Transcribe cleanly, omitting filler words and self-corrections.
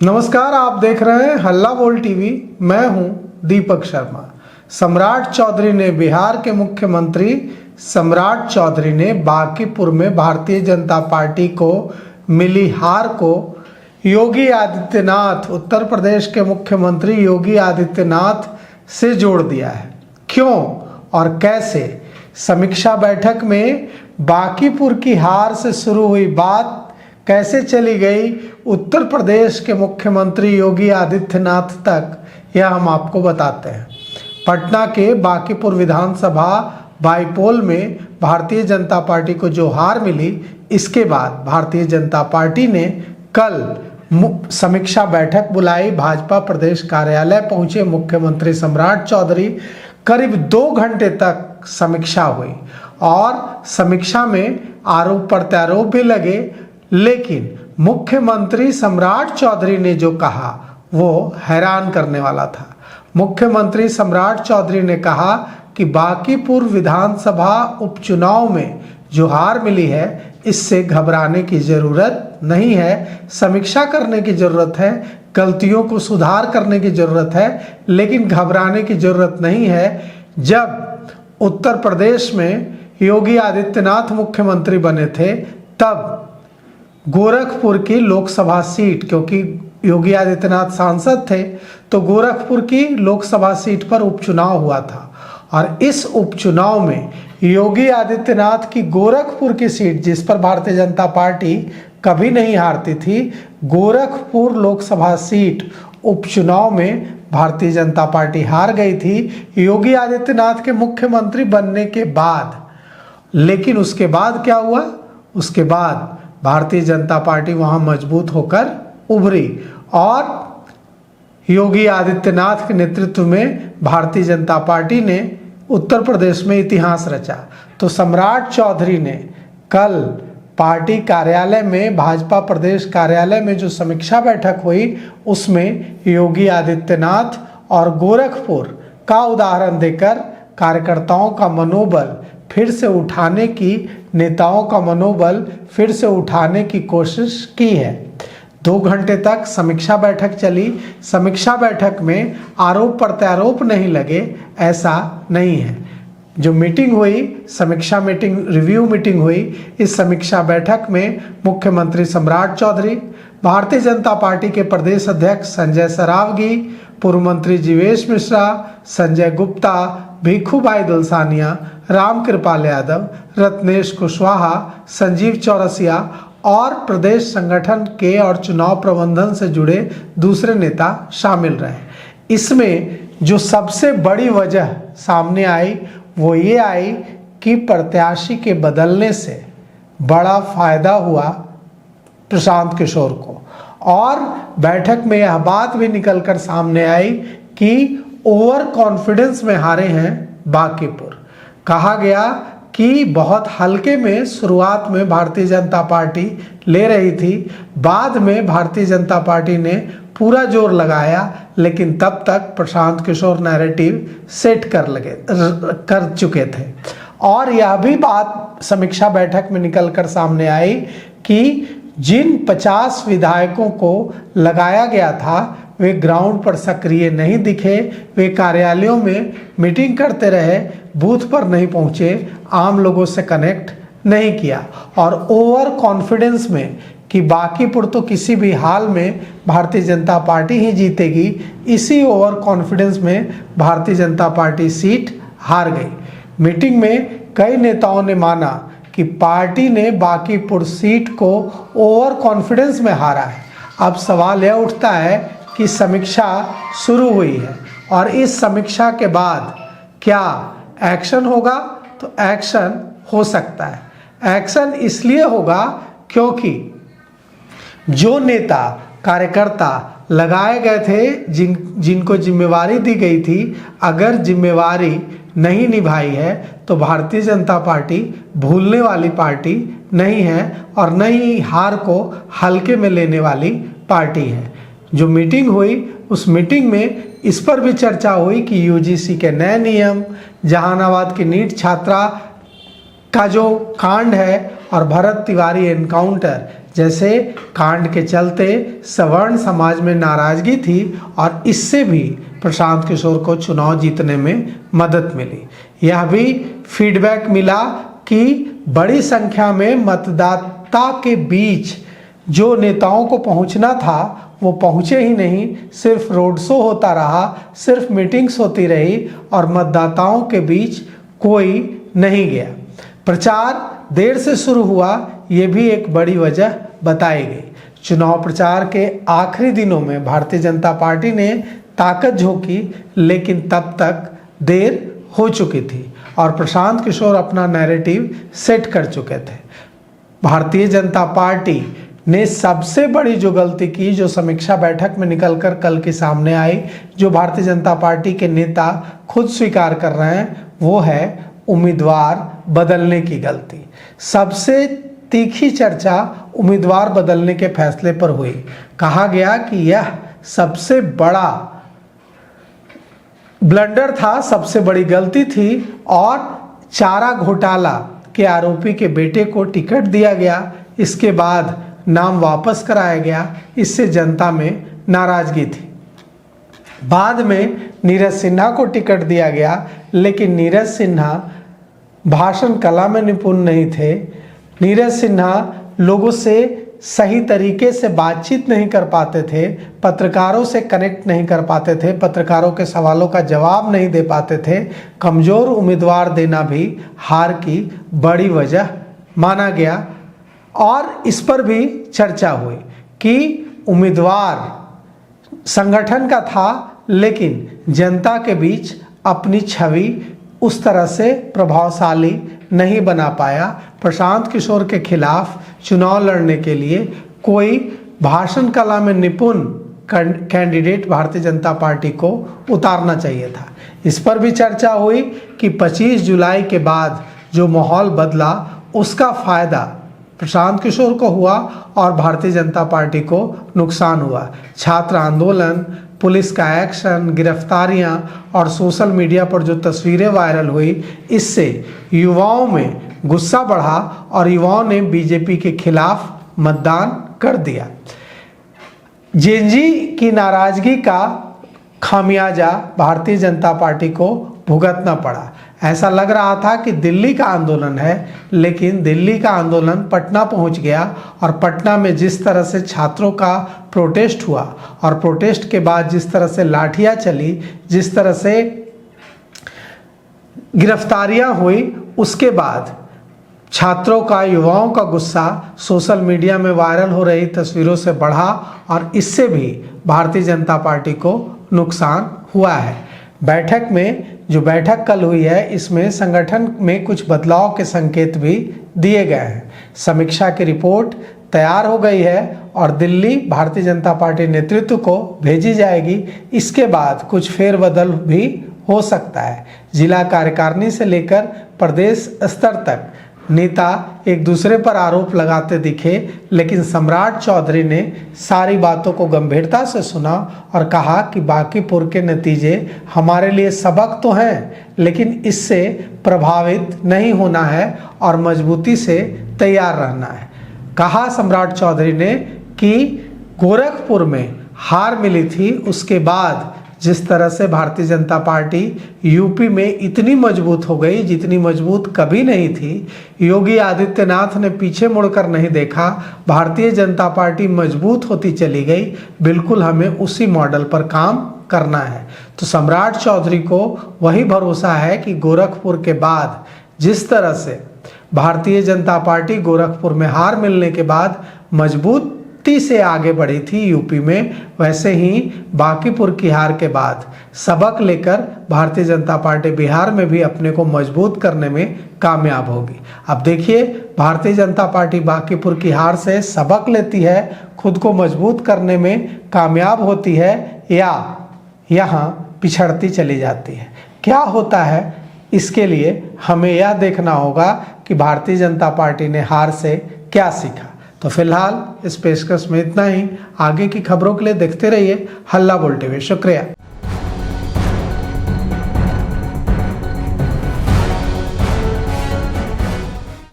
नमस्कार, आप देख रहे हैं हल्ला बोल टीवी। मैं हूं दीपक शर्मा। सम्राट चौधरी ने बिहार के मुख्यमंत्री सम्राट चौधरी ने बांकीपुर में भारतीय जनता पार्टी को मिली हार को योगी आदित्यनाथ, उत्तर प्रदेश के मुख्यमंत्री योगी आदित्यनाथ से जोड़ दिया है। क्यों और कैसे? समीक्षा बैठक में बांकीपुर की हार से शुरू हुई बात कैसे चली गई उत्तर प्रदेश के मुख्यमंत्री योगी आदित्यनाथ तक, यह हम आपको बताते हैं। पटना के बांकीपुर विधानसभा बाईपोल में भारतीय जनता पार्टी को जो हार मिली, इसके बाद भारतीय जनता पार्टी ने कल समीक्षा बैठक बुलाई। भाजपा प्रदेश कार्यालय पहुंचे मुख्यमंत्री सम्राट चौधरी। करीब 2 घंटे तक समीक्षा हुई और समीक्षा में आरोप प्रत्यारोप भी लगे, लेकिन मुख्यमंत्री सम्राट चौधरी ने जो कहा वो हैरान करने वाला था। मुख्यमंत्री सम्राट चौधरी ने कहा कि बांकीपुर विधानसभा उपचुनाव में जो हार मिली है, इससे घबराने की जरूरत नहीं है। समीक्षा करने की जरूरत है, गलतियों को सुधार करने की जरूरत है, लेकिन घबराने की जरूरत नहीं है। जब उत्तर प्रदेश में योगी आदित्यनाथ मुख्यमंत्री बने थे, तब गोरखपुर की लोकसभा सीट, क्योंकि योगी आदित्यनाथ सांसद थे, तो गोरखपुर की लोकसभा सीट पर उपचुनाव हुआ था और इस उपचुनाव में योगी आदित्यनाथ की गोरखपुर की सीट, जिस पर भारतीय जनता पार्टी कभी नहीं हारती थी, गोरखपुर लोकसभा सीट उपचुनाव में भारतीय जनता पार्टी हार गई थी योगी आदित्यनाथ के मुख्यमंत्री बनने के बाद। लेकिन उसके बाद क्या हुआ? उसके बाद भारतीय जनता पार्टी वहां मजबूत होकर उभरी और योगी आदित्यनाथ के नेतृत्व में भारतीय जनता पार्टी ने उत्तर प्रदेश में इतिहास रचा। तो सम्राट चौधरी ने कल पार्टी कार्यालय में, भाजपा प्रदेश कार्यालय में जो समीक्षा बैठक हुई, उसमें योगी आदित्यनाथ और गोरखपुर का उदाहरण देकर कार्यकर्ताओं का मनोबल फिर से उठाने की, नेताओं का मनोबल फिर से उठाने की कोशिश की है। 2 घंटे तक समीक्षा बैठक चली। समीक्षा बैठक में आरोप प्रत्यारोप नहीं लगे, ऐसा नहीं है। जो मीटिंग हुई, समीक्षा मीटिंग, रिव्यू मीटिंग हुई, इस समीक्षा बैठक में मुख्यमंत्री सम्राट चौधरी, भारतीय जनता पार्टी के प्रदेश अध्यक्ष संजय सरावगी, पूर्व मंत्री जीवेश मिश्रा, संजय गुप्ता, भिखुभाई दलसानिया, रामकृपाल यादव, रत्नेश कुशवाहा, संजीव चौरसिया और प्रदेश संगठन के और चुनाव प्रबंधन से जुड़े दूसरे नेता शामिल रहे। इसमें जो सबसे बड़ी वजह सामने आई वो ये आई कि प्रत्याशी के बदलने से बड़ा फायदा हुआ प्रशांत किशोर को, और बैठक में यह बात भी निकलकर सामने आई कि ओवर कॉन्फिडेंस में हारे हैं बांकीपुर। कहा गया कि बहुत हल्के में शुरुआत में भारतीय जनता पार्टी ले रही थी, बाद में भारतीय जनता पार्टी ने पूरा जोर लगाया, लेकिन तब तक प्रशांत किशोर नैरेटिव सेट कर चुके थे। और यह भी बात समीक्षा बैठक में निकलकर सामने आई कि जिन 50 विधायकों को लगाया गया था, वे ग्राउंड पर सक्रिय नहीं दिखे, वे कार्यालयों में मीटिंग करते रहे, बूथ पर नहीं पहुंचे, आम लोगों से कनेक्ट नहीं किया। और ओवर कॉन्फिडेंस में कि बांकीपुर तो किसी भी हाल में भारतीय जनता पार्टी ही जीतेगी, इसी ओवर कॉन्फिडेंस में भारतीय जनता पार्टी सीट हार गई। मीटिंग में कई नेताओं ने माना कि पार्टी ने बांकीपुर सीट को ओवर कॉन्फिडेंस में हारा है। अब सवाल यह उठता है कि समीक्षा शुरू हुई है और इस समीक्षा के बाद क्या एक्शन होगा? तो एक्शन हो सकता है। एक्शन इसलिए होगा क्योंकि जो नेता कार्यकर्ता लगाए गए थे, जिनको जिम्मेवारी दी गई थी, अगर जिम्मेवारी नहीं निभाई है तो भारतीय जनता पार्टी भूलने वाली पार्टी नहीं है और न ही हार को हल्के में लेने वाली पार्टी है। जो मीटिंग हुई, उस मीटिंग में इस पर भी चर्चा हुई कि यूजीसी के नए नियम, जहानाबाद की नीट छात्रा का जो कांड है और भरत तिवारी एनकाउंटर, जैसे कांड के चलते सवर्ण समाज में नाराजगी थी और इससे भी प्रशांत किशोर को चुनाव जीतने में मदद मिली। यह भी फीडबैक मिला कि बड़ी संख्या में मतदाता के बीच जो नेताओं को पहुंचना था वो पहुंचे ही नहीं, सिर्फ रोड शो होता रहा, सिर्फ मीटिंग्स होती रही और मतदाताओं के बीच कोई नहीं गया। प्रचार देर से शुरू हुआ, ये भी एक बड़ी वजह बताई गई। चुनाव प्रचार के आखिरी दिनों में भारतीय जनता पार्टी ने ताकत झोंकी, लेकिन तब तक देर हो चुकी थी और प्रशांत किशोर अपना नैरेटिव सेट कर चुके थे। भारतीय जनता पार्टी ने सबसे बड़ी जो गलती की, जो समीक्षा बैठक में निकलकर कल के सामने आई, जो भारतीय जनता पार्टी के नेता खुद स्वीकार कर रहे हैं, वो है उम्मीदवार बदलने की गलती। सबसे तीखी चर्चा उम्मीदवार बदलने के फैसले पर हुई। कहा गया कि यह सबसे बड़ा ब्लंडर था, सबसे बड़ी गलती थी और चारा घोटाला के आरोपी के बेटे को टिकट दिया गया, इसके बाद नाम वापस कराया गया, इससे जनता में नाराजगी थी। बाद में नीरज सिन्हा को टिकट दिया गया, लेकिन नीरज सिन्हा भाषण कला में निपुण नहीं थे। नीरज सिन्हा लोगों से सही तरीके से बातचीत नहीं कर पाते थे, पत्रकारों से कनेक्ट नहीं कर पाते थे, पत्रकारों के सवालों का जवाब नहीं दे पाते थे। कमज़ोर उम्मीदवार देना भी हार की बड़ी वजह माना गया और इस पर भी चर्चा हुई कि उम्मीदवार संगठन का था, लेकिन जनता के बीच अपनी छवि उस तरह से प्रभावशाली नहीं बना पाया। प्रशांत किशोर के खिलाफ चुनाव लड़ने के लिए कोई भाषण कला में निपुण कैंडिडेट भारतीय जनता पार्टी को उतारना चाहिए था। इस पर भी चर्चा हुई कि 25 जुलाई के बाद जो माहौल बदला, उसका फ़ायदा प्रशांत किशोर को हुआ और भारतीय जनता पार्टी को नुकसान हुआ। छात्र आंदोलन, पुलिस का एक्शन, गिरफ्तारियां और सोशल मीडिया पर जो तस्वीरें वायरल हुई, इससे युवाओं में गुस्सा बढ़ा और युवाओं ने बीजेपी के खिलाफ मतदान कर दिया। जेएनजी की नाराजगी का खामियाजा भारतीय जनता पार्टी को भुगतना पड़ा। ऐसा लग रहा था कि दिल्ली का आंदोलन है, लेकिन दिल्ली का आंदोलन पटना पहुंच गया और पटना में जिस तरह से छात्रों का प्रोटेस्ट हुआ और प्रोटेस्ट के बाद जिस तरह से लाठियां चली, जिस तरह से गिरफ्तारियां हुई, उसके बाद छात्रों का, युवाओं का गुस्सा सोशल मीडिया में वायरल हो रही तस्वीरों से बढ़ा और इससे भी भारतीय जनता पार्टी को नुकसान हुआ है। बैठक में जो बैठक कल हुई है, इसमें संगठन में कुछ बदलाव के संकेत भी दिए गए हैं। समीक्षा की रिपोर्ट तैयार हो गई है और दिल्ली भारतीय जनता पार्टी नेतृत्व को भेजी जाएगी। इसके बाद कुछ फेरबदल भी हो सकता है। जिला कार्यकारिणी से लेकर प्रदेश स्तर तक नेता एक दूसरे पर आरोप लगाते दिखे, लेकिन सम्राट चौधरी ने सारी बातों को गंभीरता से सुना और कहा कि बांकीपुर के नतीजे हमारे लिए सबक तो हैं, लेकिन इससे प्रभावित नहीं होना है और मजबूती से तैयार रहना है। कहा सम्राट चौधरी ने कि गोरखपुर में हार मिली थी, उसके बाद जिस तरह से भारतीय जनता पार्टी यूपी में इतनी मजबूत हो गई जितनी मजबूत कभी नहीं थी। योगी आदित्यनाथ ने पीछे मुड़कर नहीं देखा, भारतीय जनता पार्टी मजबूत होती चली गई। बिल्कुल हमें उसी मॉडल पर काम करना है। तो सम्राट चौधरी को वही भरोसा है कि गोरखपुर के बाद जिस तरह से भारतीय जनता पार्टी गोरखपुर में हार मिलने के बाद मजबूत से आगे बढ़ी थी यूपी में, वैसे ही बांकीपुर की हार के बाद सबक लेकर भारतीय जनता पार्टी बिहार में भी अपने को मजबूत करने में कामयाब होगी। अब देखिए, भारतीय जनता पार्टी बांकीपुर की हार से सबक लेती है, खुद को मजबूत करने में कामयाब होती है, या यहाँ पिछड़ती चली जाती है। क्या होता है, इसके लिए हमें यह देखना होगा कि भारतीय जनता पार्टी ने हार से क्या सीखा। तो फिलहाल इस पेशकश में इतना ही। आगे की खबरों के लिए देखते रहिए हल्ला बोल टीवी। शुक्रिया।